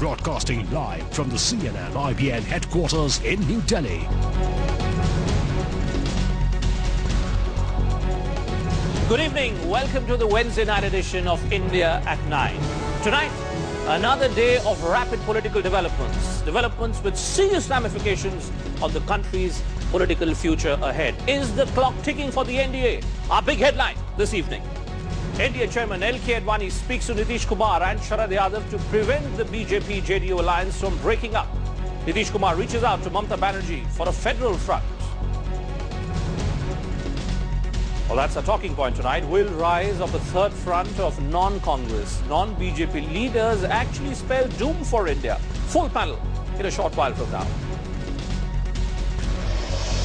broadcasting live from the CNN IBN headquarters in New Delhi. Good evening. Welcome to the Wednesday night edition of India at 9. Tonight, another day of rapid political developments. Developments with serious ramifications on the country's political future ahead. Is the clock ticking for the NDA? Our big headline this evening. NDA Chairman L.K. Advani speaks to Nitish Kumar and Sharad Yadav to prevent the BJP-JDU alliance from breaking up. Nitish Kumar reaches out to Mamata Banerjee for a federal front. Well, that's a talking point tonight. Will rise of the third front of non-Congress, non-BJP leaders actually spell doom for India? Full panel in a short while from now.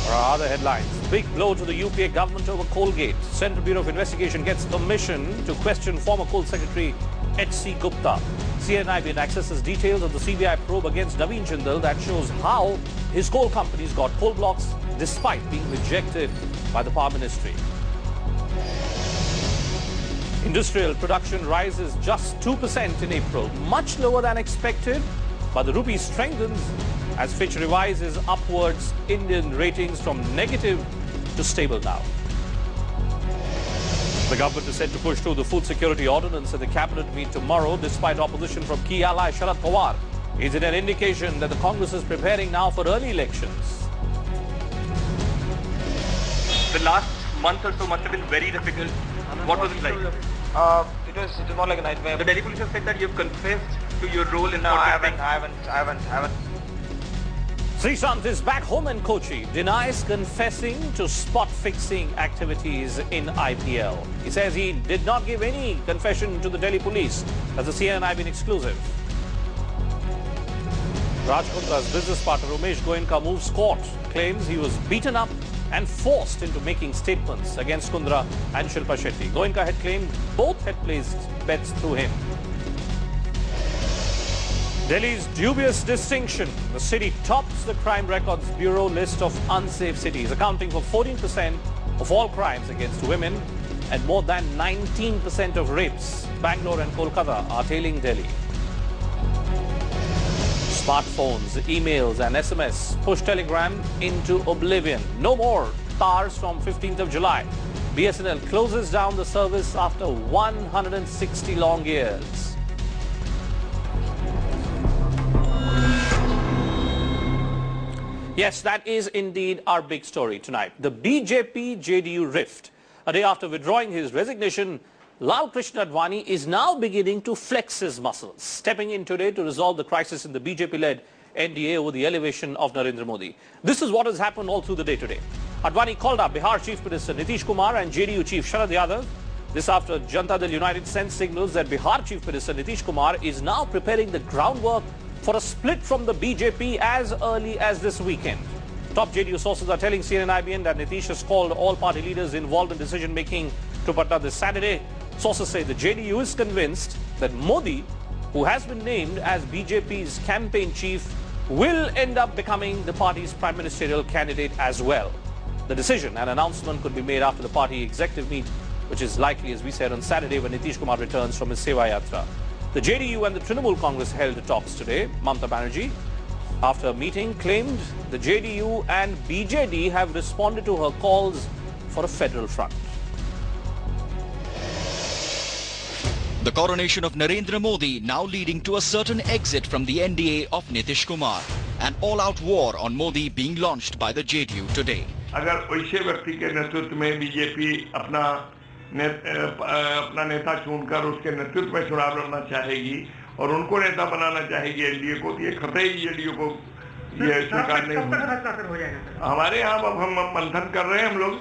For our other headlines, big blow to the UPA government over Coalgate. Central Bureau of Investigation gets permission to question former Coal Secretary H.C. Gupta. CNN accesses details of the CBI probe against Naveen Jindal that shows how his coal companies got coal blocks despite being rejected by the Power Ministry. Industrial production rises just 2% in April, much lower than expected, but the rupee strengthens as Fitch revises upwards Indian ratings from negative to stable now. The government is set to push through the food security ordinance at the cabinet meet tomorrow despite opposition from key ally Sharad Pawar. Is it an indication that the Congress is preparing now for early elections? The last month or so must have been very difficult. What was it like? It was more like a nightmare. The Delhi police have said that you've confessed to your role in... No, I haven't. Srishant is back home in Kochi, denies confessing to spot-fixing activities in IPL. He says he did not give any confession to the Delhi police. That's a CNN exclusive. Raj Kundra's business partner Umesh Goenka moves court, claims he was beaten up and forced into making statements against Kundra and Shilpa Shetty. Goenka had claimed both had placed bets through him. Delhi's dubious distinction. The city tops the Crime Records Bureau list of unsafe cities, accounting for 14% of all crimes against women and more than 19% of rapes. Bangalore and Kolkata are tailing Delhi. Smartphones, emails and SMS push Telegram into oblivion. No more TARs from 15th of July. BSNL closes down the service after 160 long years. Yes, that is indeed our big story tonight. The BJP-JDU rift. A day after withdrawing his resignation, Lal Krishna Advani is now beginning to flex his muscles, stepping in today to resolve the crisis in the BJP-led NDA over the elevation of Narendra Modi. This is what has happened all through the day today. Advani called up Bihar Chief Minister Nitish Kumar and JDU Chief Sharad Yadav. This after Janata Dal United sent signals that Bihar Chief Minister Nitish Kumar is now preparing the groundwork for a split from the BJP as early as this weekend. Top JDU sources are telling CNN-IBN that Nitish has called all party leaders involved in decision-making to Patna this Saturday. Sources say the JDU is convinced that Modi, who has been named as BJP's campaign chief, will end up becoming the party's prime ministerial candidate as well. The decision and announcement could be made after the party executive meet, which is likely, as we said, on Saturday when Nitish Kumar returns from his Seva Yatra. The JDU and the Trinamool Congress held talks today. Mamata Banerjee, after a meeting, claimed the JDU and BJD have responded to her calls for a federal front. The coronation of Narendra Modi now leading to a certain exit from the NDA of Nitish Kumar. An all-out war on Modi being launched by the JDU today. अगर वैसे व्यक्ति के नेतृत्व में BJP अपना नेता चुनकर उसके नेतृत्व में चुनाव लड़ना चाहेगी और उनको नेता बनाना चाहेगी एनडीए को, तो ये कतई जेडीयू को ये स्वीकार नहीं होगा। हमारे यहाँ अब हम मंथन कर रहे हैं हम लोग।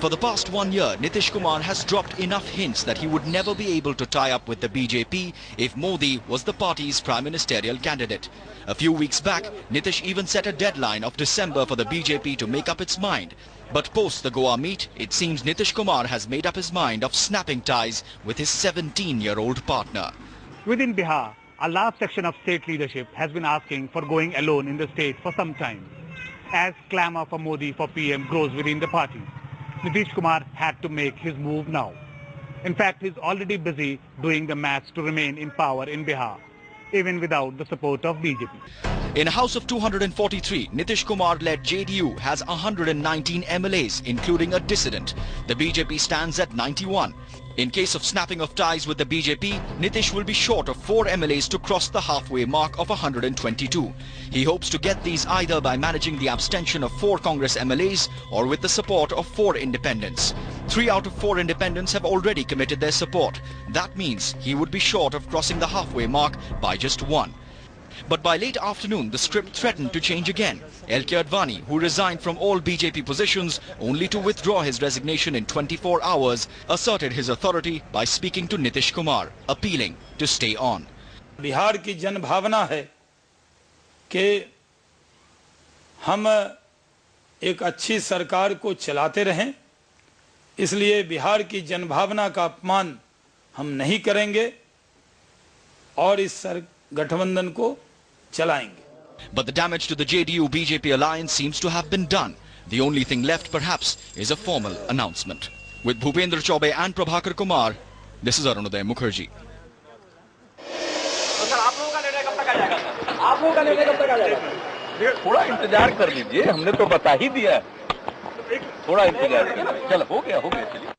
For the past 1 year, Nitish Kumar has dropped enough hints that he would never be able to tie up with the BJP if Modi was the party's prime ministerial candidate. A few weeks back, Nitish even set a deadline of December for the BJP to make up its mind. But post the Goa meet, it seems Nitish Kumar has made up his mind of snapping ties with his 17-year-old partner. Within Bihar, a large section of state leadership has been asking for going alone in the state for some time. As clamour for Modi for PM grows within the party, Nitish Kumar had to make his move now. In fact, he's already busy doing the maths to remain in power in Bihar. even without the support of BJP. In a house of 243, Nitish Kumar-led JDU has 119 MLAs, including a dissident. The BJP stands at 91. In case of snapping of ties with the BJP, Nitish will be short of 4 MLAs to cross the halfway mark of 122. He hopes to get these either by managing the abstention of 4 Congress MLAs or with the support of 4 independents. 3 out of 4 independents have already committed their support. That means he would be short of crossing the halfway mark by just 1. But by late afternoon, the script threatened to change again. L.K. Advani, who resigned from all BJP positions only to withdraw his resignation in 24 hours, asserted his authority by speaking to Nitish Kumar, appealing to stay on. Bihar की जन भावना है कि हम एक अच्छी सरकार को चलाते रहें, इसलिए बिहार की जन भावना का अपमान हम नहीं करेंगे और इस गठबंधन को चलाएंगे. But the damage to the JDU-BJP alliance seems to have been done. The only thing left, perhaps, is a formal announcement. With Bhupendra Chaube and Prabhakar Kumar, this is Arunodaya Mukherjee. थोड़ा इंतजार कर लीजिए, हमने तो बता ही दिया. थोड़ा इंतजार कीजिए. चल हो गया चलिए.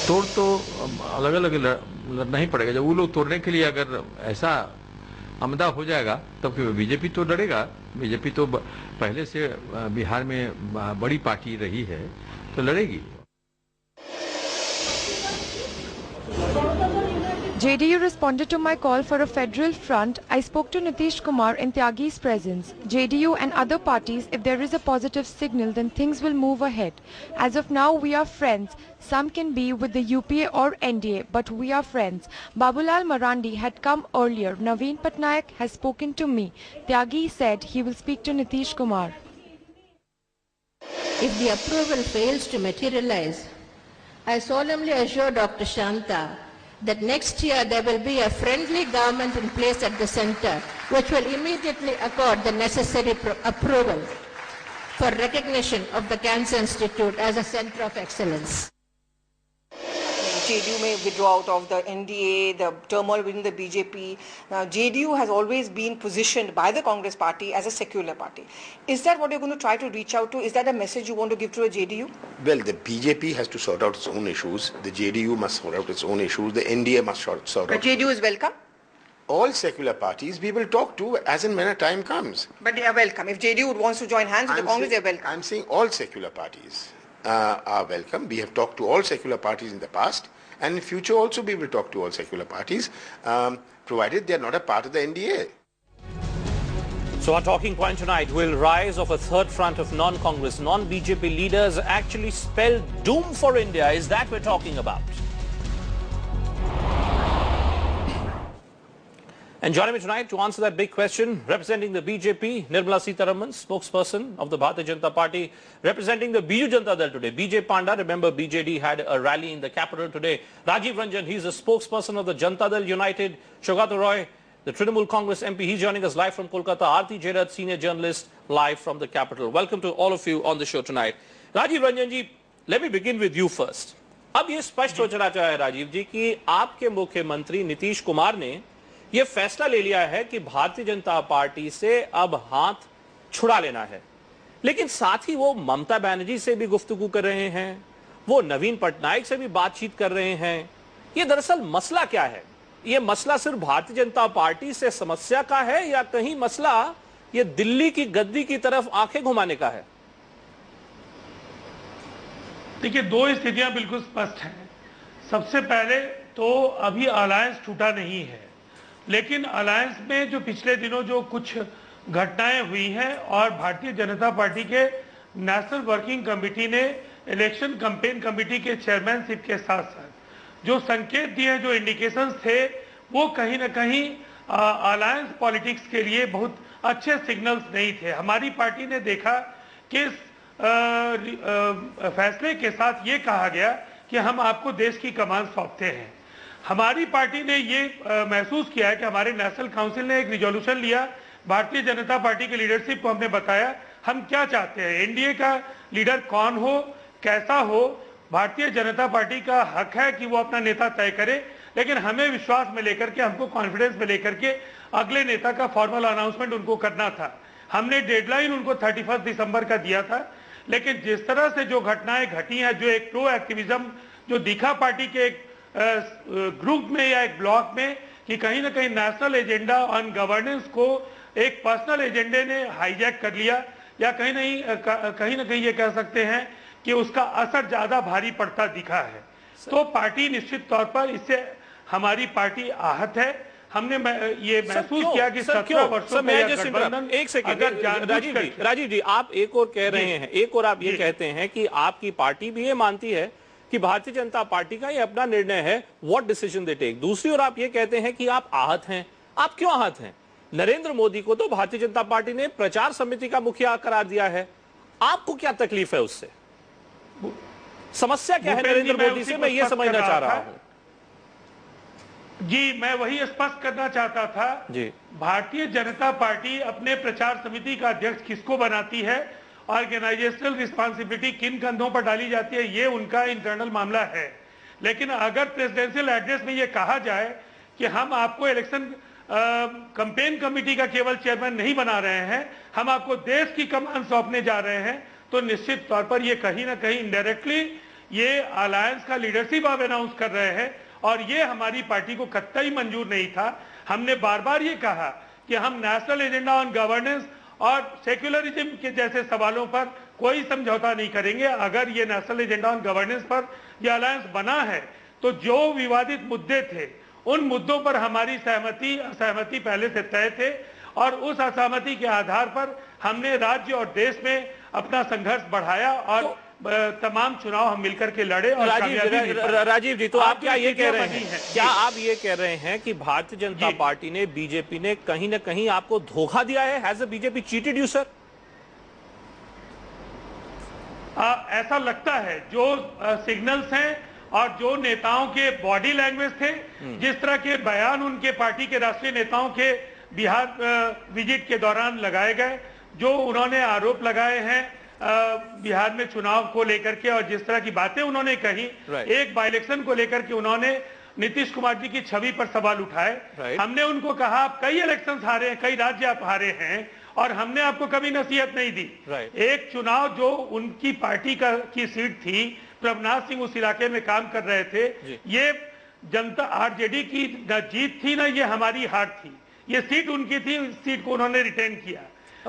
तोड़ तो अलग अलग लड़ना ही पड़ेगा. जब वो लोग तोड़ने के लिए अगर ऐसा आमदा हो जाएगा तब तो बीजेपी तो लड़ेगा. बीजेपी तो पहले से बिहार में बड़ी पार्टी रही है तो लड़ेगी. JDU responded to my call for a federal front. I spoke to Nitish Kumar in Tyagi's presence. JDU and other parties, if there is a positive signal, then things will move ahead. As of now, we are friends. Some can be with the UPA or NDA, but we are friends. Babulal Marandi had come earlier. Naveen Patnaik has spoken to me. Tyagi said he will speak to Nitish Kumar. If the approval fails to materialize, I solemnly assure Dr. Shanta that next year there will be a friendly government in place at the center, which will immediately accord the necessary approval for recognition of the Cancer Institute as a center of excellence. JDU may withdraw out of the NDA, the turmoil within the BJP. Now, JDU has always been positioned by the Congress party as a secular party. Is that what you're going to try to reach out to? Is that a message you want to give to a JDU? Well, the BJP has to sort out its own issues. The JDU must sort out its own issues. The NDA must sort out. But JDU is welcome? All secular parties we will talk to as and when a time comes. But they are welcome. If JDU wants to join hands with the Congress, they are welcome. I'm saying all secular parties are welcome. We have talked to all secular parties in the past, and in future also we will talk to all secular parties, provided they are not a part of the NDA. So our talking point tonight, will rise of a third front of non-Congress, non-BJP leaders actually spell doom for India? Is that we're talking about? And joining me tonight to answer that big question, representing the BJP, Nirmala Sitharaman, spokesperson of the Bharatiya Janata Party, representing the Biju Janata Dal today, BJ Panda. Remember, BJD had a rally in the capital today. Rajiv Ranjan, he's the spokesperson of the Janata Dal United. Shogato Roy, the Trinamool Congress MP, he's joining us live from Kolkata. Aarti Jairat, senior journalist, live from the capital. Welcome to all of you on the show tonight. Rajiv Ranjan ji, let me begin with you first. अब ये स्पष्ट हो चला है राजीव जी कि आपके मुख्यमंत्री नीतीश कुमार ने ये फैसला ले लिया है कि भारतीय जनता पार्टी से अब हाथ छुड़ा लेना है, लेकिन साथ ही वो ममता बनर्जी से भी गुफ्तगू कर रहे हैं, वो नवीन पटनायक से भी बातचीत कर रहे हैं. ये दरअसल मसला क्या है? ये मसला सिर्फ भारतीय जनता पार्टी से समस्या का है या कहीं मसला ये दिल्ली की गद्दी की तरफ आंखें घुमाने का है? देखिए, दो स्थितियां बिल्कुल स्पष्ट हैं. सबसे पहले तो अभी अलायंस टूटा नहीं है, लेकिन अलायंस में जो पिछले दिनों जो कुछ घटनाएं हुई हैं और भारतीय जनता पार्टी के नेशनल वर्किंग कमेटी ने इलेक्शन कैंपेन कमेटी के चेयरमैनशिप के साथ साथ जो संकेत दिए, जो इंडिकेशंस थे, वो कहीं ना कहीं अलायंस पॉलिटिक्स के लिए बहुत अच्छे सिग्नल्स नहीं थे. हमारी पार्टी ने देखा कि फैसले के साथ ये कहा गया कि हम आपको देश की कमान सौंपते हैं. हमारी पार्टी ने ये महसूस किया है कि हमारे नेशनल काउंसिल ने एक रिजोल्यूशन लिया, भारतीय जनता पार्टी की लीडरशिप को हमने बताया हम क्या चाहते हैं, एनडीए का लीडर कौन हो, कैसा हो. भारतीय जनता पार्टी का हक है कि वो अपना नेता तय करे, लेकिन हमें विश्वास में लेकर के, हमको कॉन्फिडेंस में लेकर के अगले नेता का फॉर्मल अनाउंसमेंट उनको करना था। हमने डेडलाइन उनको 31 दिसंबर का दिया था, लेकिन जिस तरह से जो घटनाएं घटी हैं, जो एक प्रो एक्टिविज्म जो दिखा पार्टी के एक ग्रुप में या एक ब्लॉक में, कि कहीं ना कहीं नेशनल एजेंडा ऑन गवर्नेंस को एक पर्सनल एजेंडे ने हाईजैक कर लिया, या कहीं ना कहीं ये कह सकते हैं कि उसका असर ज्यादा भारी पड़ता दिखा है। तो पार्टी निश्चित तौर पर इससे, हमारी पार्टी आहत है। हमने ये महसूस किया कि 17 वर्षों में गठबंधन, एक सेकंड राजीव जी, आप एक और कह रहे हैं, एक और आप ये कहते हैं कि आपकी पार्टी भी ये मानती है कि भारतीय जनता पार्टी का ये अपना निर्णय है, व्हाट डिसीजन दे टेक। दूसरी ओर आप ये कहते हैं कि आप आहत हैं। आप क्यों आहत हैं? नरेंद्र मोदी को तो भारतीय जनता पार्टी ने प्रचार समिति का मुखिया करार दिया है, आपको क्या तकलीफ है उससे? समस्या क्या है नरेंद्र मोदी से, मैं ये समझना चाह रहा हूं। जी, मैं वही स्पष्ट करना चाहता था जी। भारतीय जनता पार्टी अपने प्रचार समिति का अध्यक्ष किसको बनाती है, ऑर्गेनाइजेशनल रिस्पांसिबिलिटी किन कंधों पर डाली जाती है, ये उनका इंटरनल मामला है। लेकिन अगर प्रेसिडेंशियल एड्रेस में ये कहा जाए कि हम आपको इलेक्शन कैंपेन कमेटी का केवल चेयरमैन नहीं बना रहे हैं, हम आपको देश की कमान सौंपने जा रहे हैं, तो निश्चित तौर पर ये कहीं ना कहीं इनडायरेक्टली ये अलायंस का लीडरशिप आप अनाउंस कर रहे हैं, और ये हमारी पार्टी को कतई मंजूर नहीं था। हमने बार बार ये कहा कि हम नेशनल एजेंडा ऑन गवर्नेंस और सेक्युलरिज्म के जैसे सवालों पर कोई समझौता नहीं करेंगे। अगर ये नेशनल एजेंडा ऑन गवर्नेंस पर यह अलायंस बना है, तो जो विवादित मुद्दे थे उन मुद्दों पर हमारी असहमति पहले से तय थे, और उस असहमति के आधार पर हमने राज्य और देश में अपना संघर्ष बढ़ाया, और तमाम चुनाव हम मिलकर के लड़े। और राजीव जी, तो आप क्या ये कह रहे हैं, क्या आप ये कह रहे हैं कि भारतीय जनता पार्टी ने, बीजेपी ने कहीं ना कहीं आपको धोखा दिया है? Has the BJP cheated you sir? ऐसा लगता है। जो सिग्नल्स हैं और जो नेताओं के बॉडी लैंग्वेज थे, जिस तरह के बयान उनके पार्टी के राष्ट्रीय नेताओं के बिहार विजिट के दौरान लगाए गए, जो उन्होंने आरोप लगाए हैं बिहार में चुनाव को लेकर के, और जिस तरह की बातें उन्होंने कही, एक बाई इलेक्शन को लेकर के उन्होंने नीतीश कुमार जी की छवि पर सवाल उठाए। हमने उनको कहा आप कई इलेक्शंस हारे हैं, कई राज्य आप हारे हैं, और हमने आपको कभी नसीहत नहीं दी। एक चुनाव जो उनकी पार्टी की सीट थी, प्रभनाथ सिंह उस इलाके में काम कर रहे थे, ये जनता आरजेडी की न जीत थी ना ये हमारी हार थी, ये सीट उनकी थी, इस सीट को उन्होंने रिटेन किया।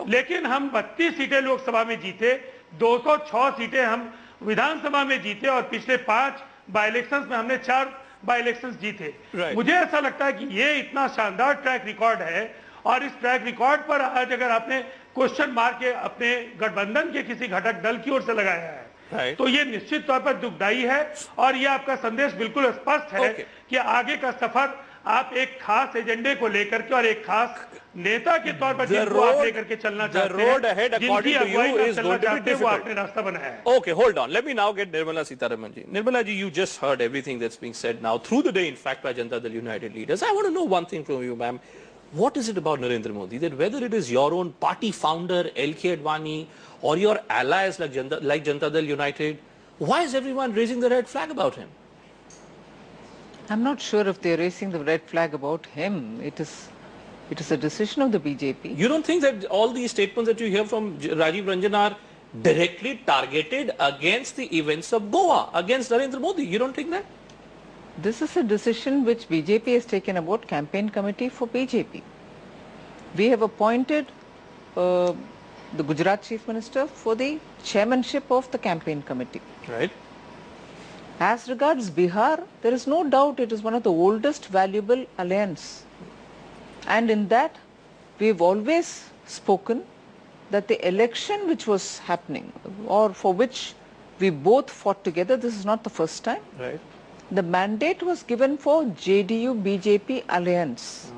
लेकिन हम 32 सीटें लोकसभा में जीते, 206 सीटें हम विधानसभा में जीते, और पिछले 5 बाई इलेक्शंस में हमने 4 बाई इलेक्शंस जीते। मुझे ऐसा लगता है कि ये इतना शानदार ट्रैक रिकॉर्ड है, और इस ट्रैक रिकॉर्ड पर आज अगर आपने क्वेश्चन मार्क के अपने गठबंधन के किसी घटक दल की ओर से लगाया है, तो ये निश्चित तौर पर दुखदायी है। और ये आपका संदेश बिल्कुल स्पष्ट है कि आगे का सफर आप एक खास एजेंडे को लेकर के और एक खास नेता के तौर पर जिनको आप लेकर के चलना चाहते हैं, जिनकी अगुवाई आप चलना चाहते हैं, वो आपने रास्ता बनाया है। Okay, hold on. Let me now get Nirmala Sitharaman ji. Nirmala ji, you just heard everything that's being said now through the day, in fact, by Janata Dal United leaders. I want to know one thing from you, ma'am. What is it about Narendra Modi that whether it is your own party founder, LK Advani, or your allies like Janata Dal United, why is everyone raising the red flag about him? I'm not sure if they're raising the red flag about him. It is a decision of the BJP. You don't think that all these statements that you hear from Rajiv Ranjan are directly targeted against the events of Goa, against Narendra Modi? You don't think that? This is a decision which BJP has taken about campaign committee for BJP. We have appointed the Gujarat Chief Minister for the chairmanship of the campaign committee. Right. As regards Bihar, there is no doubt it is one of the oldest valuable alliance. And in that, we have always spoken that the election which was happening, or for which we both fought together, this is not the first time. Right. The mandate was given for JDU-BJP alliance.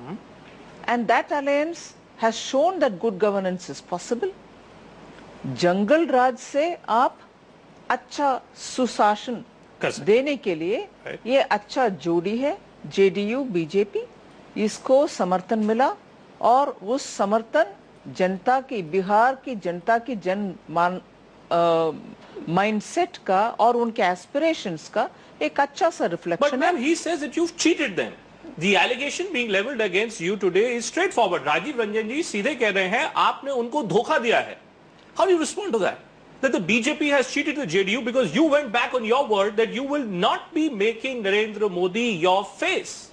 And that alliance has shown that good governance is possible. जंगल राज से आप अच्छा सुशासन देने के लिए ये अच्छा जोड़ी है जेडीयू बीजेपी, इसको समर्थन मिला और उस समर्थन जनता की, बिहार की जनता की mindset का और उनके aspirations का एक अच्छा सा reflection But ma'am, he says that you've cheated them. The allegation being leveled against you today is straightforward. Rajiv Ranjan ji सीधे कह रहे हैं आपने उनको धोखा दिया है. How do you respond to that? That the BJP has cheated the JDU because you went back on your word that you will not be making Narendra Modi your face.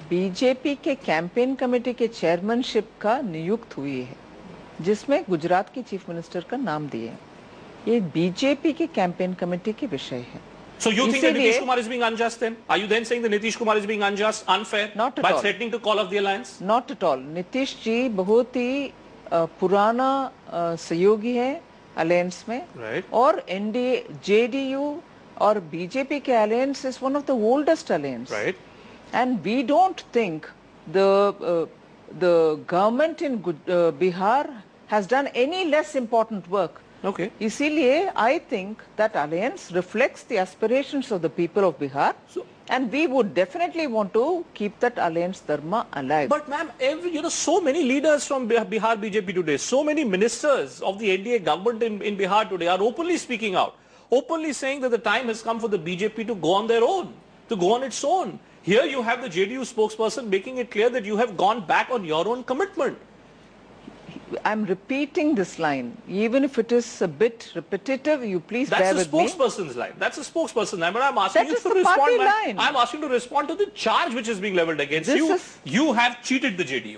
BJP के campaign committee के chairmanship का नियुक्त हुई है जिसमें गुजरात के chief minister का नाम दिए. ये बीजेपी के कैंपेन कमेटी के विषय है. So you think that Nitish Kumar is being unjust then? Are you then saying that Nitish Kumar is being unjust, unfair by threatening to call off the alliance? Not at all. Nitish जी बहुत ही पुराना सहयोगी है alliance में. Right. और NDA, JDU और BJP के alliance is one of the oldest alliance. Right. And we don't think the government in Bihar has done any less important work. Okay. इसीलिए I think that alliance reflects the aspirations of the people of Bihar, and we would definitely want to keep that alliance dharma alive. But ma'am, so many leaders from Bihar BJP today, so many ministers of the NDA government in Bihar today are openly speaking out, openly saying that the time has come for the BJP to go on their own, to go on its own. Here you have the JDU spokesperson making it clear that you have gone back on your own commitment. I'm repeating this line, even if it is a bit repetitive. You please bear with me. That's the spokesperson's line. That's a spokesperson line. But I'm asking That you is to the respond. party line. I'm asking you to respond to the charge which is being leveled against you. You have cheated the JDU.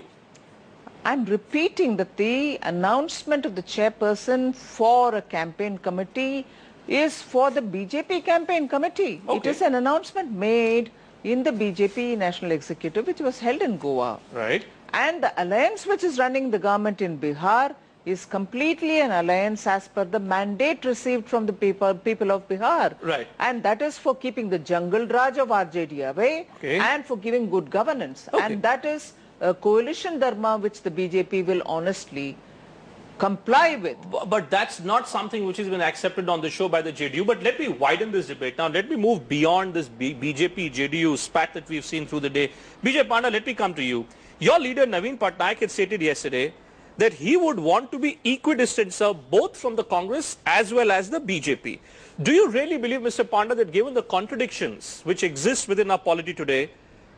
I'm repeating that the announcement of the chairperson for a campaign committee is for the BJP campaign committee. Okay. It is an announcement made in the BJP National Executive, which was held in Goa. Right. And the alliance which is running the government in Bihar is completely an alliance as per the mandate received from the people of Bihar. Right. And that is for keeping the jungle raj of RJD away, Okay. and for giving good governance. Okay. And that is a coalition dharma which the BJP will honestly comply with. But that's not something which has been accepted on the show by the JDU. But let me widen this debate. Now let me move beyond this BJP, JDU spat that we've seen through the day. Bijay Panda, let me come to you. Your leader Naveen Patnaik had stated yesterday that he would want to be equidistant, sir, both from the Congress as well as the BJP. Do you really believe, Mr. Panda, that given the contradictions which exist within our polity today,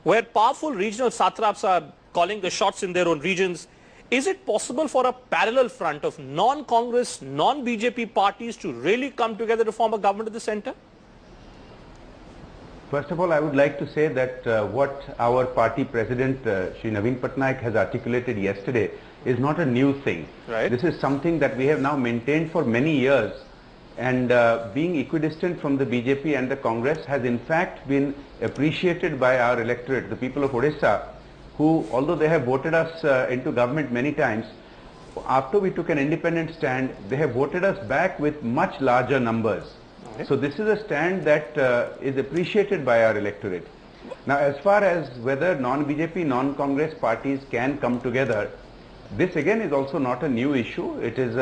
where powerful regional satraps are calling the shots in their own regions, is it possible for a parallel front of non-Congress, non-BJP parties to really come together to form a government at the center? First of all, I would like to say that what our party president, Shri Naveen Patnaik, has articulated yesterday is not a new thing. Right. This is something that we have now maintained for many years, and being equidistant from the BJP and the Congress has in fact been appreciated by our electorate, the people of Odisha, who, although they have voted us into government many times, after we took an independent stand, they have voted us back with much larger numbers. Okay. So this is a stand that is appreciated by our electorate. Now, as far as whether non-BJP, non-Congress parties can come together, this again is also not a new issue. It is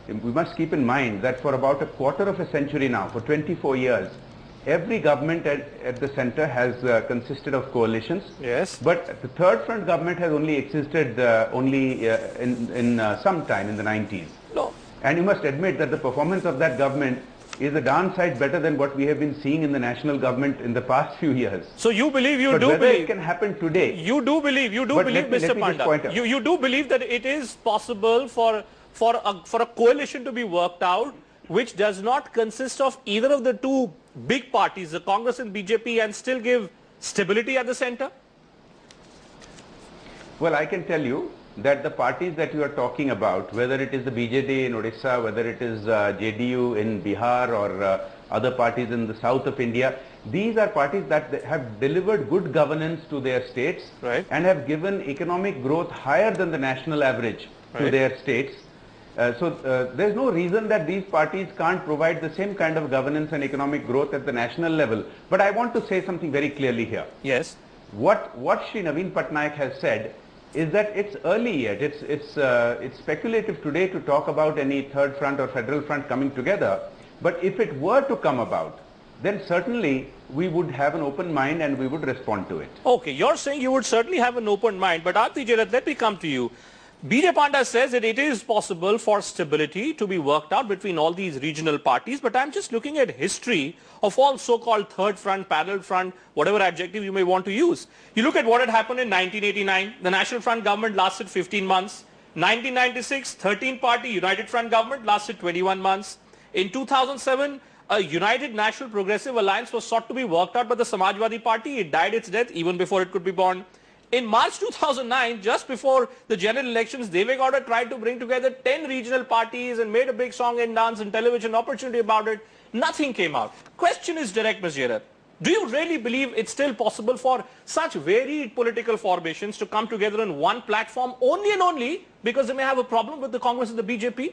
we must keep in mind that for about a quarter of a century now, for 24 years, every government at the center has consisted of coalitions. Yes. But the third front government has only existed in some time in the 90s. No. And you must admit that the performance of that government is a darn sight better than what we have been seeing in the national government in the past few years. So you believe, but whether it can happen today. You do believe, Mr. Panda. You do believe that it is possible for a coalition to be worked out which does not consist of either of the two big parties, the Congress and BJP, and still give stability at the center? Well, I can tell you that the parties that you are talking about, whether it is the BJD in Odisha, whether it is JDU in Bihar, or other parties in the south of India, these are parties that have delivered good governance to their states, right, and have given economic growth higher than the national average to their states. So there's no reason that these parties can't provide the same kind of governance and economic growth at the national level. But I want to say something very clearly here. Yes. What Shri Naveen Patnaik has said is that it's early yet. It's speculative today to talk about any third front or federal front coming together. But if it were to come about, then certainly we would have an open mind and we would respond to it. Okay, you're saying you would certainly have an open mind. But Aarti Jairath, let me come to you. BJ Panda says that it is possible for stability to be worked out between all these regional parties, but I'm just looking at history of all so-called third front, parallel front, whatever adjective you may want to use. You look at what had happened in 1989. The National Front government lasted 15 months. 1996, 13-party United Front government lasted 21 months. In 2007, a United National Progressive Alliance was sought to be worked out by the Samajwadi Party. It died its death even before it could be born. In March 2009, just before the general elections, Deve Gowda tried to bring together 10 regional parties and made a big song and dance and television opportunity about it. Nothing came out. Question is direct, Ms. Jairat. Do you really believe it's still possible for such varied political formations to come together on one platform only and only because they may have a problem with the Congress and the BJP?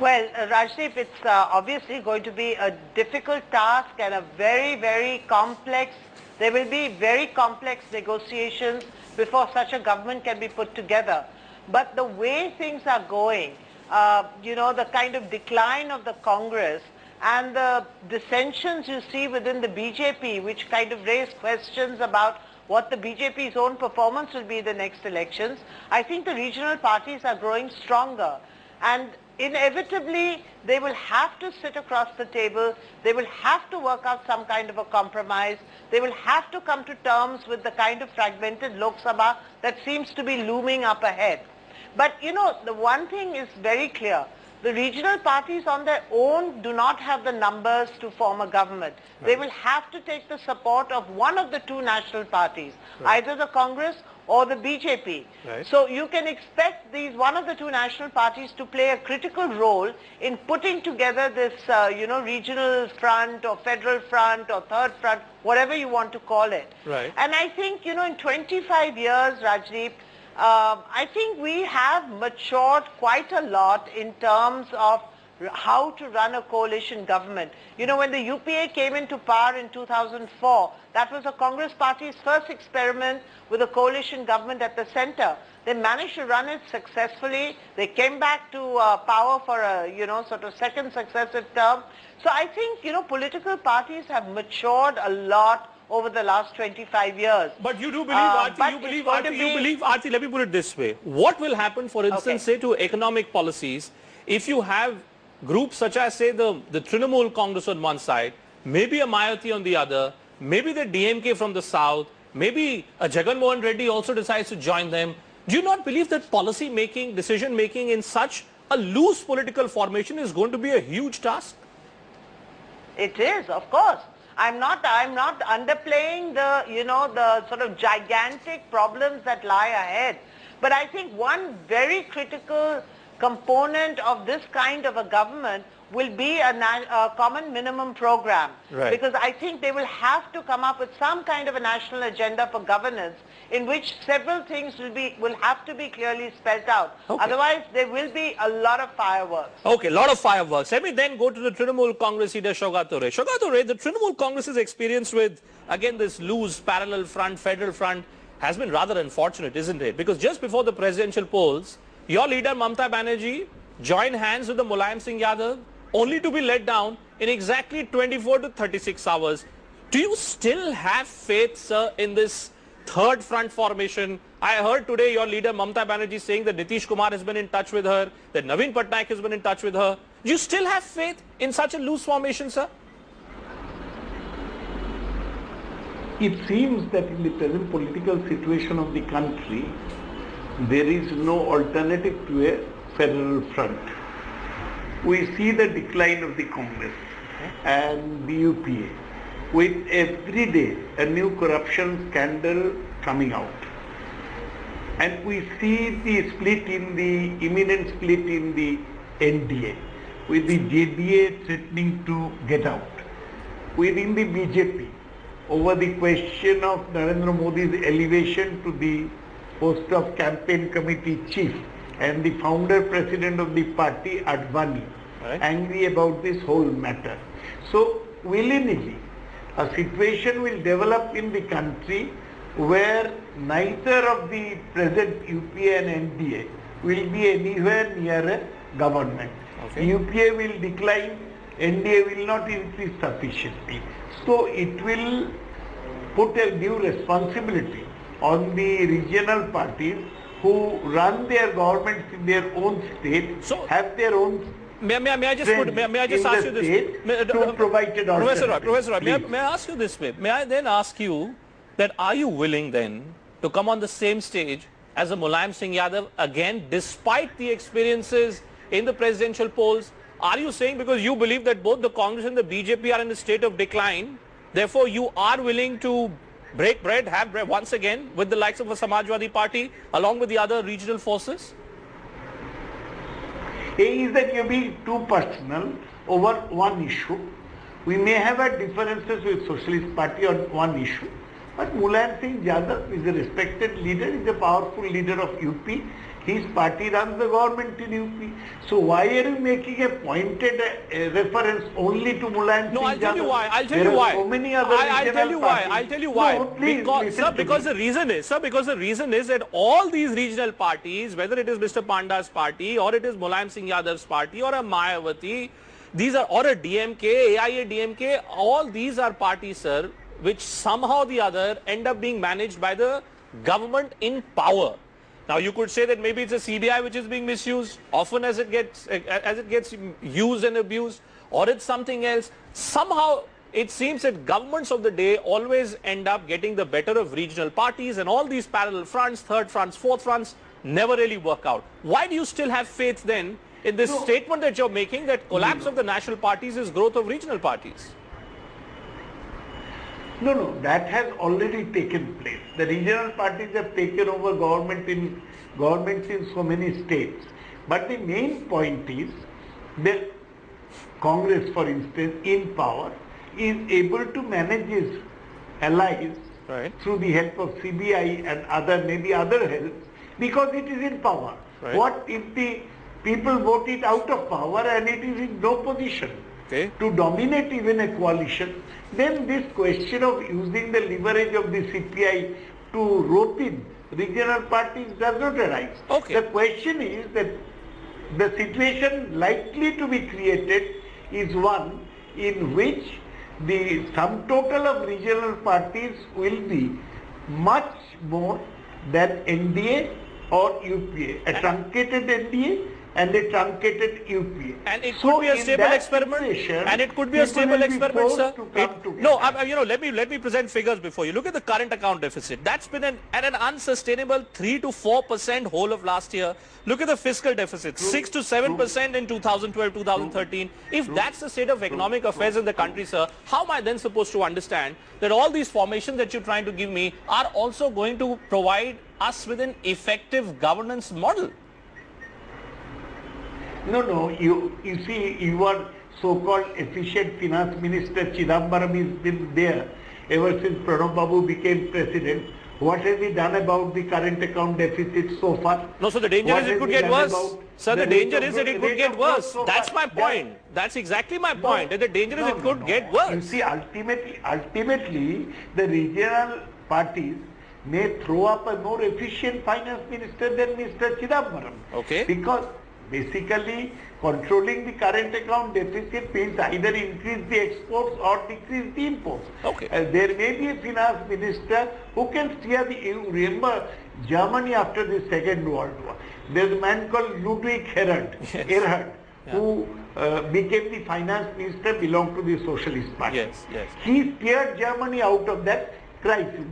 Well, Rajdeep, it's obviously going to be a difficult task and a very, very complex. There will be very complex negotiations before such a government can be put together. But the way things are going, the kind of decline of the Congress and the dissensions you see within the BJP, which kind of raise questions about what the BJP's own performance will be in the next elections, I think the regional parties are growing stronger. And inevitably, they will have to sit across the table. They will have to work out some kind of a compromise. They will have to come to terms with the kind of fragmented Lok Sabha that seems to be looming up ahead. But, the one thing is very clear. The regional parties on their own do not have the numbers to form a government. Right. They will have to take the support of one of the two national parties, right, either the Congress or the BJP. Right. So you can expect one of the two national parties to play a critical role in putting together this, regional front or federal front or third front, whatever you want to call it. Right. And I think, in 25 years, Rajdeep, I think we have matured quite a lot in terms of how to run a coalition government. When the UPA came into power in 2004, that was the Congress Party's first experiment with a coalition government at the center. They managed to run it successfully. They came back to power for a, sort of second successive term. So I think, political parties have matured a lot over the last 25 years. But you do believe, Aarti, let me put it this way. What will happen, for instance, say to economic policies, if you have groups such as, say, the Trinamool Congress on one side, maybe a Mayati on the other, maybe the DMK from the south, maybe a Jagan Mohan Reddy also decides to join them. Do you not believe that policy making, decision making in such a loose political formation is going to be a huge task? It is, of course. I'm not underplaying the sort of gigantic problems that lie ahead. But I think one very critical component of this kind of a government will be a common minimum program. Right. Because I think they will have to come up with some kind of a national agenda for governance in which several things will have to be clearly spelled out. Okay. Otherwise, there will be a lot of fireworks. Okay, a lot of fireworks. Let me then go to the Trinamool Congress leader, Saugata Roy. Saugata Roy, the Trinamool Congress's experience with, again, this loose parallel front, federal front, has been rather unfortunate, isn't it? Because just before the presidential polls, your leader, Mamata Banerjee, joined hands with the Mulayam Singh Yadav, only to be let down in exactly 24 to 36 hours. Do you still have faith, sir, in this third front formation? I heard today your leader, Mamata Banerjee, saying that Nitish Kumar has been in touch with her, that Naveen Patnaik has been in touch with her. Do you still have faith in such a loose formation, sir? It seems that in the present political situation of the country, there is no alternative to a federal front. We see the decline of the Congress and the UPA with every day a new corruption scandal coming out. And we see the imminent split in the NDA, with the JDA threatening to get out. Within the BJP, over the question of Narendra Modi's elevation to the post of campaign committee chief, and the founder president of the party, Advani, angry about this whole matter. So, willy-nilly, a situation will develop in the country where neither of the present UPA and NDA will be anywhere near a government. Okay. UPA will decline, NDA will not increase sufficiently. So, it will put a due responsibility on the regional parties who run their governments in their own state have their own. May I just ask you this? To provide an alternative. Professor Roy, may I ask you this way? May I then ask you that are you willing then to come on the same stage as a Mulayam Singh Yadav again, despite the experiences in the presidential polls? Are you saying because you believe that both the Congress and the BJP are in a state of decline, therefore you are willing to break bread, have bread once again with the likes of a Samajwadi Party along with the other regional forces? Is that you're being too personal over one issue. We may have had differences with Socialist Party on one issue, but Mulayam Singh Yadav is a respected leader, is a powerful leader of UP. His party runs the government in UP. So why are you making a pointed reference only to Mulayam Singh Yadav? No, I'll tell you why. I'll tell you why. So many other I'll tell you why. I'll tell you why. No, please, because the reason is that all these regional parties, whether it is Mr. Panda's party or it is Mulayam Singh Yadav's party or a Mayawati, these are, or a DMK, AIA DMK, all these are parties, sir, which somehow or the other end up being managed by the government in power. Now you could say that maybe it's a CBI which is being misused often as it gets used and abused, or it's something else. Somehow it seems that governments of the day always end up getting the better of regional parties, and all these parallel fronts, third fronts, fourth fronts never really work out. Why do you still have faith then in this statement that you're making that collapse of the national parties is growth of regional parties? No, that has already taken place. The regional parties have taken over governments in so many states. But the main point is that Congress, for instance, in power, is able to manage its allies through the help of CBI and maybe other help, because it is in power. Right. What if the people vote it out of power and it is in no position to dominate even a coalition? Then this question of using the leverage of the CPI to rope in regional parties does not arise. The question is that the situation likely to be created is one in which the sum total of regional parties will be much more than NDA or UPA, a truncated NDA and a truncated UPA. And it could be a stable experiment. And it could be a stable experiment, sir. Let me present figures before you. Look at the current account deficit. That's been at an unsustainable 3 to 4% whole of last year. Look at the fiscal deficit, 6 to 7% in 2012-2013. If that's the state of economic affairs in the country, sir, how am I then supposed to understand that all these formations that you're trying to give me are also going to provide us with an effective governance model? No, you see, your so-called efficient finance minister Chidambaram has been there ever since Pranab Babu became president. What has he done about the current account deficit so far? No, so the danger is it could get worse. Sir, the danger is that it could get worse. That's my point. That's exactly my point. That the danger is it could get worse. You see, ultimately, the regional parties may throw up a more efficient finance minister than Mr. Chidambaram. Because basically, controlling the current account deficit means either increase the exports or decrease the imports. There may be a finance minister who can steer the... You remember Germany after the Second World War. There's a man called Ludwig Erhard, who became the finance minister, belonged to the Socialist Party. He steered Germany out of that crisis.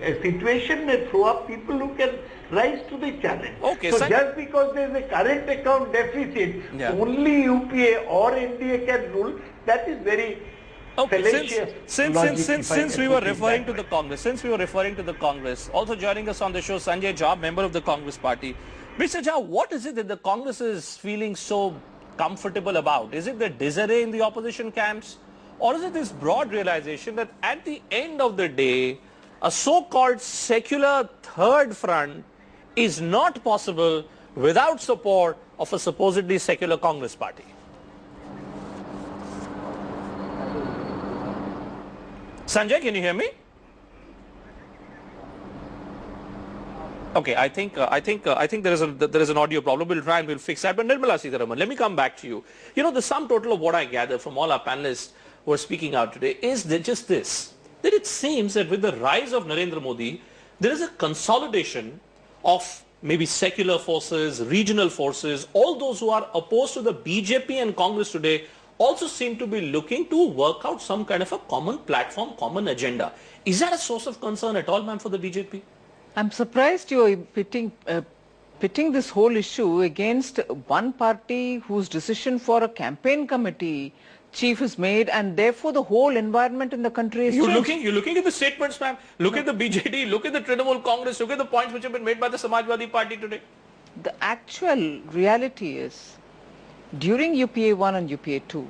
A situation may throw up people who can rise to the challenge. So just because there is a current account deficit, only UPA or NDA can rule, that is very fallacious. Since we were referring to the Congress, also joining us on the show, Sanjay Jha, member of the Congress Party. Mr. Jha, what is it that the Congress is feeling so comfortable about? Is it the disarray in the opposition camps? Or is it this broad realization that at the end of the day, a so-called secular third front is not possible without support of a supposedly secular Congress party? Sanjay, can you hear me? Okay, I think there is an audio problem. We'll try and we'll fix that. But Nirmala Sitharaman, let me come back to you. You know, the sum total of what I gather from all our panelists who are speaking out today is just this. That it seems that with the rise of Narendra Modi, there is a consolidation of maybe secular forces, regional forces, all those who are opposed to the BJP and Congress today also seem to be looking to work out some kind of a common platform, common agenda. Is that a source of concern at all, ma'am, for the BJP? I'm surprised you're pitting this whole issue against one party whose decision for a campaign committee chief is made, and therefore the whole environment in the country is changed. You're looking at the statements, ma'am. Look at the BJD, look at the Trinamool Congress, look at the points which have been made by the Samajwadi Party today. The actual reality is, during UPA 1 and UPA 2,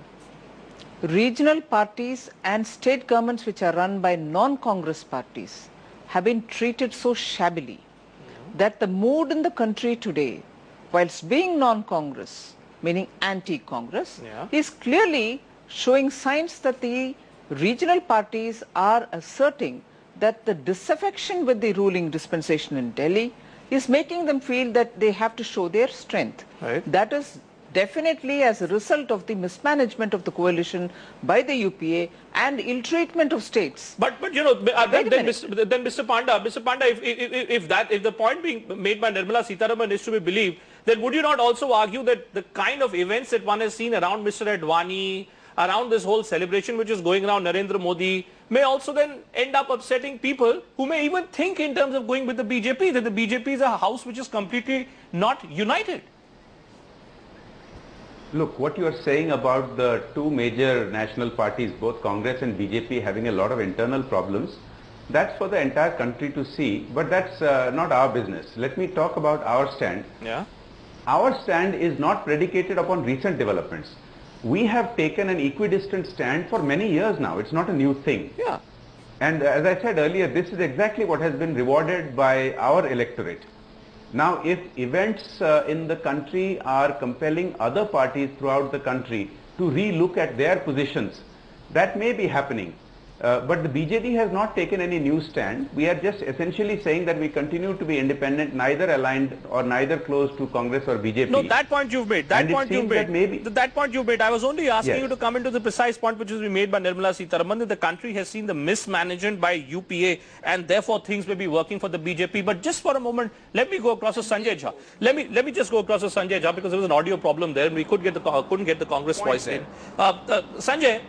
regional parties and state governments which are run by non-Congress parties have been treated so shabbily that the mood in the country today, whilst being non-Congress, meaning anti-Congress, is clearly showing signs that the regional parties are asserting that the disaffection with the ruling dispensation in Delhi is making them feel that they have to show their strength. Right. That is definitely as a result of the mismanagement of the coalition by the UPA and ill-treatment of states. But you know, then Mr. Panda, if the point being made by Nirmala Sitharaman is to be believed, then would you not also argue that the kind of events that one has seen around Mr. Advani, around this whole celebration which is going around Narendra Modi, may also then end up upsetting people who may even think in terms of going with the BJP, that the BJP is a house which is completely not united? Look, what you are saying about the two major national parties, both Congress and BJP, having a lot of internal problems, that's for the entire country to see, but that's not our business. Let me talk about our stand. Yeah. Our stand is not predicated upon recent developments. We have taken an equidistant stand for many years now. It's not a new thing. Yeah. And as I said earlier, this is exactly what has been rewarded by our electorate. Now, if events in the country are compelling other parties throughout the country to re-look at their positions, that may be happening. But the BJD has not taken any new stand. We are just essentially saying that we continue to be independent, neither aligned or neither close to Congress or BJP. No, that point you've made. That point you've made. I was only asking you to come into the precise point which has been made by Nirmala Sitharaman, that the country has seen the mismanagement by UPA and therefore things may be working for the BJP. But just for a moment, let me go across to Sanjay Jha. Let me just go across to Sanjay Jha because there was an audio problem there and we couldn't get the Congress voice in. Sanjay,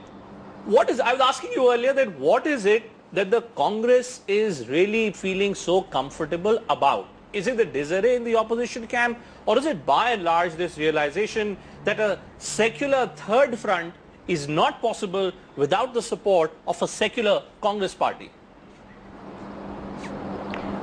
I was asking you earlier that what is it that the Congress is really feeling so comfortable about? Is it the disarray in the opposition camp, or is it by and large this realization that a secular third front is not possible without the support of a secular Congress party?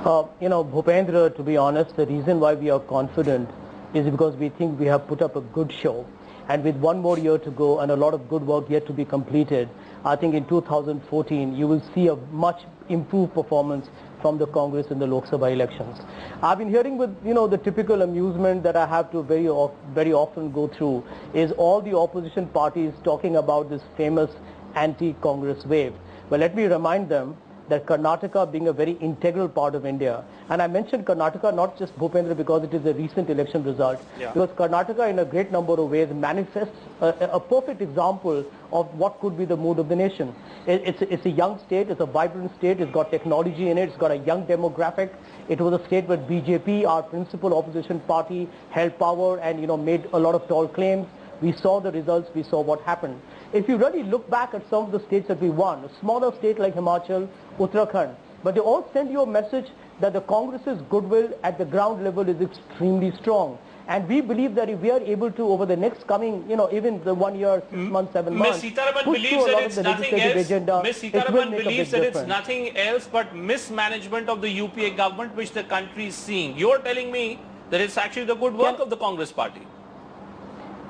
Bhupendra, to be honest, the reason why we are confident is because we think we have put up a good show. And with one more year to go and a lot of good work yet to be completed, I think in 2014 you will see a much improved performance from the Congress in the Lok Sabha elections. I've been hearing with the typical amusement that I have to very often go through is all the opposition parties talking about this famous anti-Congress wave. But let me remind them that Karnataka being a very integral part of India, and I mentioned Karnataka not just Bhupendra because it is a recent election result, because Karnataka in a great number of ways manifests a perfect example of what could be the mood of the nation. It's a young state, it's a vibrant state, it's got technology in it, it's got a young demographic. It was a state where BJP, our principal opposition party, held power and made a lot of tall claims. We saw the results, we saw what happened. If you really look back at some of the states that we won, a smaller state like Himachal, Uttarakhand, but they all send you a message that the Congress's goodwill at the ground level is extremely strong. And we believe that if we are able to, over the next coming, even the 1 year, 6 months, 7 months, Ms. Sitharaman believes that it's nothing else. Ms. Sitharaman believes that it's nothing else but mismanagement of the UPA government which the country is seeing. You're telling me that it's actually the good work of the Congress party.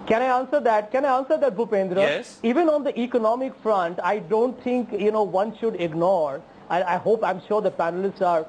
Can I answer that? Bhupendra? Yes. Even on the economic front, I don't think, one should ignore. I'm sure the panelists are,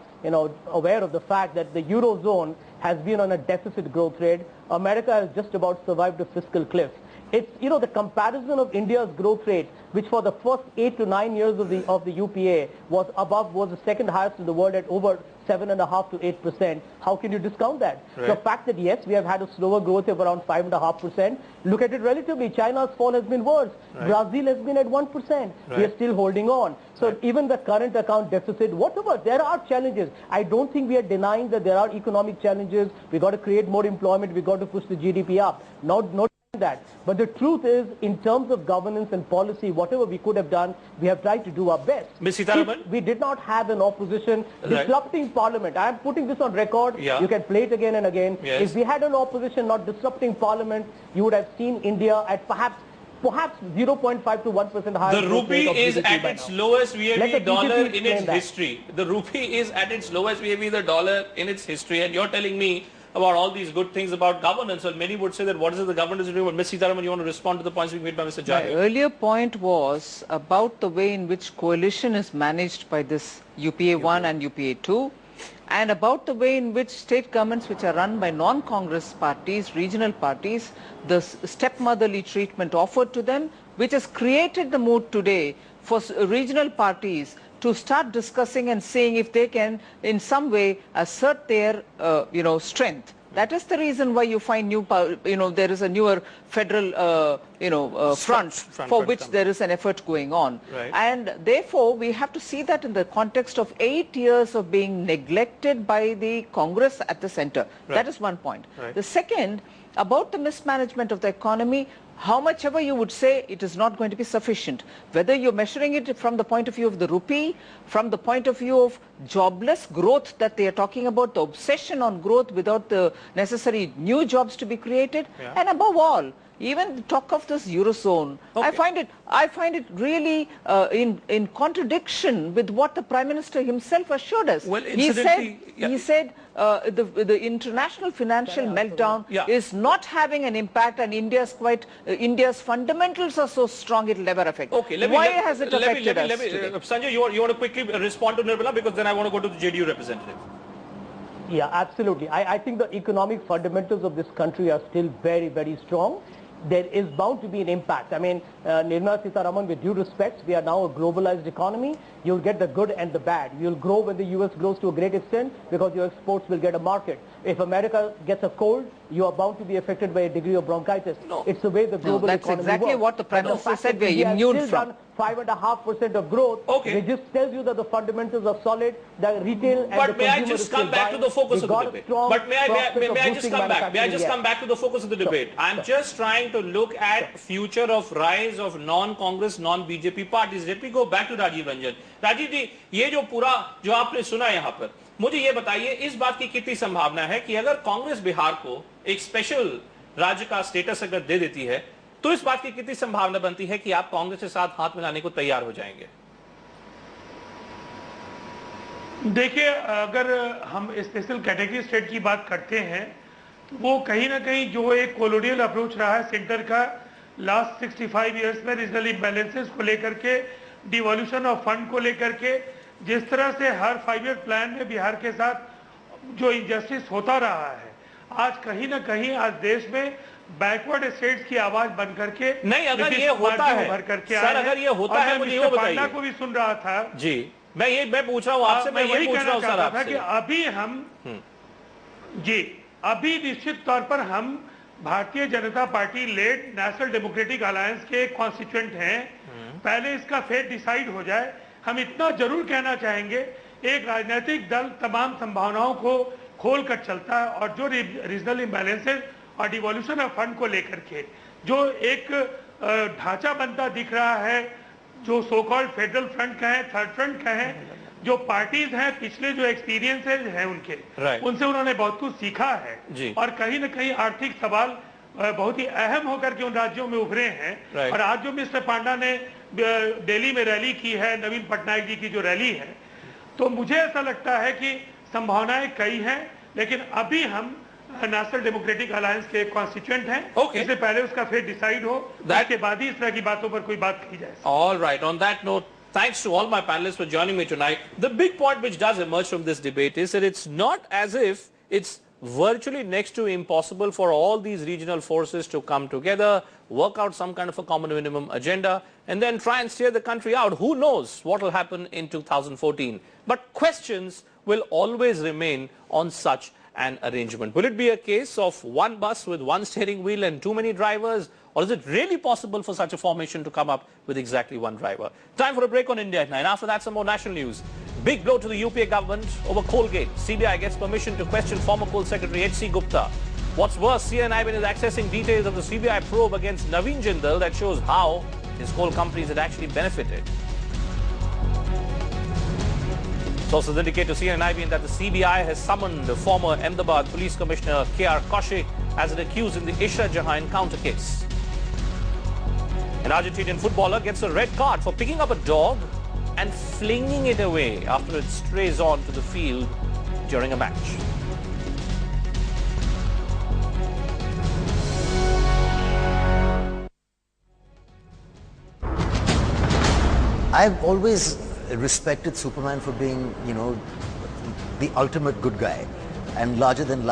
aware of the fact that the Eurozone has been on a deficit growth rate. America has just about survived a fiscal cliff. It's, the comparison of India's growth rate, which for the first 8 to 9 years of the UPA was the second highest in the world at over 7.5% to 8%. How can you discount that? Right. The fact that yes, we have had a slower growth of around 5.5%. Look at it relatively. China's fall has been worse. Right. Brazil has been at 1%. Right. We are still holding on. So even the current account deficit, whatever, there are challenges. I don't think we are denying that there are economic challenges. We got to create more employment. We got to push the GDP up. Not that. But the truth is, in terms of governance and policy, whatever we could have done, we have tried to do our best. Ms. Sitharaman? If we did not have an opposition disrupting Parliament. I am putting this on record. Yeah. You can play it again and again. Yes. If we had an opposition not disrupting Parliament, you would have seen India at perhaps 0.5 to 1% higher. The rupee is at its lowest VAV dollar in its history. The rupee is at its lowest VAV dollar in its history, and you're telling me about all these good things about governance. Well, many would say that what is it the government is doing? But Ms. Sitharaman, you want to respond to the points being made by Mr. Jai? My earlier point was about the way in which coalition is managed by this UPA 1 and UPA 2, and about the way in which state governments which are run by non-Congress parties, regional parties, the stepmotherly treatment offered to them, which has created the mood today for regional parties to start discussing and seeing if they can in some way assert their strength. That is the reason why you find there is a newer federal front for which there is an effort going on. Right. And therefore we have to see that in the context of 8 years of being neglected by the Congress at the center. Right. That is one point. Right. The second, about the mismanagement of the economy, how much ever you would say, it is not going to be sufficient. Whether you're measuring it from the point of view of the rupee, from the point of view of jobless growth that they are talking about, the obsession on growth without the necessary new jobs to be created, and above all, even the talk of this Eurozone, I find it really in contradiction with what the Prime Minister himself assured us. Well, he said the international financial meltdown is not having an impact, and India's fundamentals are so strong it will never affect. Okay, Why has it affected us? Sanjay, you want to quickly respond to Nirmala, because then I want to go to the JDU representative. Yeah, absolutely. I think the economic fundamentals of this country are still very, very strong. There is bound to be an impact. I mean, Nirmala Sitharaman, with due respect, we are now a globalized economy. You'll get the good and the bad. You'll grow when the US grows to a great extent because your exports will get a market. If America gets a cold, you are bound to be affected by a degree of bronchitis. No. It's the way the global that's economy exactly works. what the Prime Minister said we are India immune has still from. done 5.5% of growth. Okay. It just tells you that the fundamentals are solid, the retail and But the may I consumer just come back to the focus of the debate? But may I just come back? May I just come back to the focus of the debate? I'm just trying to look at future of rise of non-Congress, non-BJP parties. Let me go back to Rajiv Ranjan. Rajiv ji, ये जो पूरा जो आपने सुना यहाँ पर, मुझे ये बताइए इस बात की कितनी संभावना है कि अगर कांग्रेस बिहार को एक स्पेशल राज्य का स्टेटस अगर दे देती है, तो इस बात की कितनी संभावना बनती है कि आप कांग्रेस के साथ हाथ मिलाने को तैयार हो जाएंगे? देखिए, अगर हम स्पेशल कैटेगरी स्टेट की बात करते हैं, वो कहीं ना कहीं जो एक कॉलोनियल अप्रोच रहा है सेंटर का लास्ट 65 इयर्स में रीजनल इम्बैलेंसेस को लेकर के, डिवोल्यूशन ऑफ फंड को लेकर के, जिस तरह से हर 5 ईयर प्लान में बिहार के साथ जो इनजस्टिस होता रहा है, आज कहीं ना कहीं आज देश में बैकवर्ड स्टेट्स की आवाज बन करके नहीं, अगर ये होता है सर, अगर ये होता है, मुझे ये बताइए। को भी सुन रहा था जी, मैं पूछ रहा हूँ आपसे, मैं यही पूछ रहा हूँ सर आपसे कि अभी हम अभी निश्चित तौर पर हम Bharatiya Janata Party led national democratic alliance के कॉन्स्टिट्यूएंट हैं। पहले इसका फेट डिसाइड हो जाए। हम इतना जरूर कहना चाहेंगे, एक राजनीतिक दल तमाम संभावनाओं को खोल कर चलता है, और जो रीजनल इम्बैलेंसेस और डिवोल्यूशन ऑफ फंड को लेकर के जो एक ढांचा बनता दिख रहा है, जो सो कॉल्ड फेडरल फ्रंट कहें, थर्ड फ्रंट कहें, जो पार्टीज हैं पिछले जो एक्सपीरियंसेस हैं उनके, उनसे उन्होंने बहुत कुछ सीखा है, और कहीं ना कहीं आर्थिक सवाल बहुत ही अहम होकर के उन राज्यों में उभरे हैं। और आज जो मिस्टर पांडा ने दिल्ली में रैली की है, नवीन पटनायक जी की जो रैली है, तो मुझे ऐसा लगता है कि संभावनाएं कई हैं, लेकिन अभी हम नेशनल डेमोक्रेटिक अलायंस के कॉन्स्टिट्यूएंट हैं। इससे पहले उसका फेट डिसाइड हो, उसके बाद ही इस तरह की बातों पर कोई बात की जाए। All right, on that note, thanks to all my panelists for joining me tonight. The big point which does emerge from this debate is that it's not as if it's virtually next to impossible for all these regional forces to come together, work out some kind of a common minimum agenda, and then try and steer the country out. Who knows what will happen in 2014? But questions will always remain on such an arrangement. Will it be a case of one bus with one steering wheel and too many drivers? Or is it really possible for such a formation to come up with exactly one driver? Time for a break on India at 9. After that, some more national news. Big blow to the UPA government over Colgate. CBI gets permission to question former Coal Secretary H.C. Gupta. What's worse, CNN is accessing details of the CBI probe against Naveen Jindal that shows how his coal companies had actually benefited. Sources indicate to CNN that the CBI has summoned the former Ahmedabad Police Commissioner K.R. Kaushik as an accused in the Ishra Jahan counter case. An Argentinian footballer gets a red card for picking up a dog and flinging it away after it strays onto the field during a match. I've always respected Superman for being, the ultimate good guy and larger than life.